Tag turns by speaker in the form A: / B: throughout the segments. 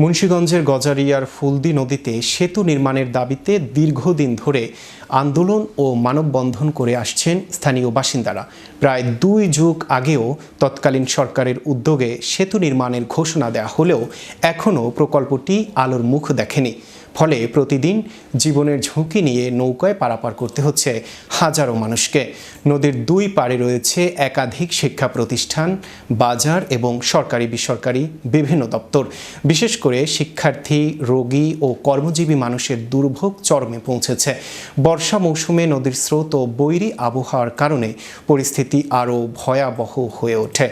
A: মুন্সিগঞ্জের গজারিয়ার ফুলদি নদীতে সেতু নির্মাণের দাবিতে দীর্ঘদিন ধরে আন্দোলন ও মানববন্ধন করে আসছেন স্থানীয় বাসিন্দারা। প্রায় 2 যুগ আগেও তৎকালীন সরকারের উদ্যোগে সেতু নির্মাণের ঘোষণা দেওয়া হলেও এখনও প্রকল্পটি আলোর মুখ দেখেনি। ফলে প্রতিদিন জীবনের ঝুঁকি নিয়ে নৌকায় পারাপার করতে হচ্ছে হাজারো মানুষকে। নদীর 2 পাড়ে রয়েছে একাধিক শিক্ষা প্রতিষ্ঠান, বাজার এবং সরকারি বেসরকারি বিভিন্ন দপ্তর। বিশেষ করে শিক্ষার্থী, রোগী ও কর্মজীবী মানুষের দুর্ভোগ চরমে পৌঁছেছে। বর্ষা মৌসুমে নদীর স্রোত ও বৈরী আবহাওয়ার কারণে পরিস্থিতি আরও ভয়াবহ হয়ে ওঠে।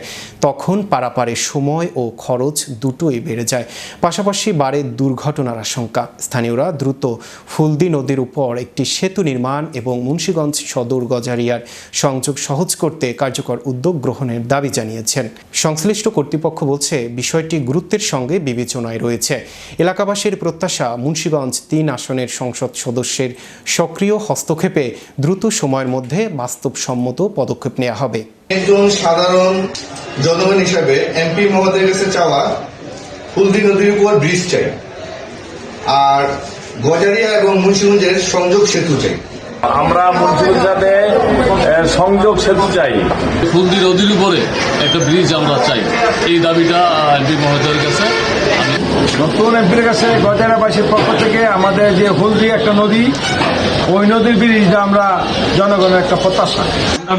A: তখন পারাপারের সময় ও খরচ দুটোই বেড়ে যায়, পাশাপাশি বাড়ে দুর্ঘটনার আশঙ্কা। স্থানীয়রা দ্রুত ফুলদি নদীর উপর একটি সেতু নির্মাণ এবং মুন্সিগঞ্জ সদর গজারিয়ার সংযোগ সহজ করতে কার্যকর উদ্যোগ গ্রহণের দাবি জানিয়েছেন। সংশ্লিষ্ট কর্তৃপক্ষ বলছে, বিষয়টি গুরুত্বের সঙ্গে বিবেচনায় রয়েছে। এলাকাবাসীর প্রত্যাশা, মুন্সিগঞ্জ 3 আসনের সংসদ সদস্যের সক্রিয় হস্তক্ষেপে দ্রুত সময়ের মধ্যে বাস্তবসম্মত পদক্ষেপ নেওয়া হবে।
B: একজন সাধারণ জনগণ হিসাবে এমপি মহোদয়ের কাছে চাওয়া ফুলদি নদীর উপর ব্রিজ চাই, আর গজারিয়া এবং মুন্সিগঞ্জের সংযোগ সেতু চাই।
C: আমরা মুন্সিগঞ্জে সংযোগ সেতু চাই,
D: ফুলদি নদীর উপরে একটা ব্রিজ আমরা চাই। এই দাবিটা এমপি মহোদয়ের কাছে,
C: নতুন এমপির কাছে গজারিয়াবাসীর পক্ষ থেকে আমাদের যে ফুলদি একটা নদী, ওই নদীর ব্রিজটা আমরা জনগণের একটা প্রত্যাশা।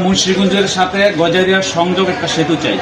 E: মুন্সিগঞ্জের সাথে গজারিয়ার সংযোগ একটা সেতু চাই।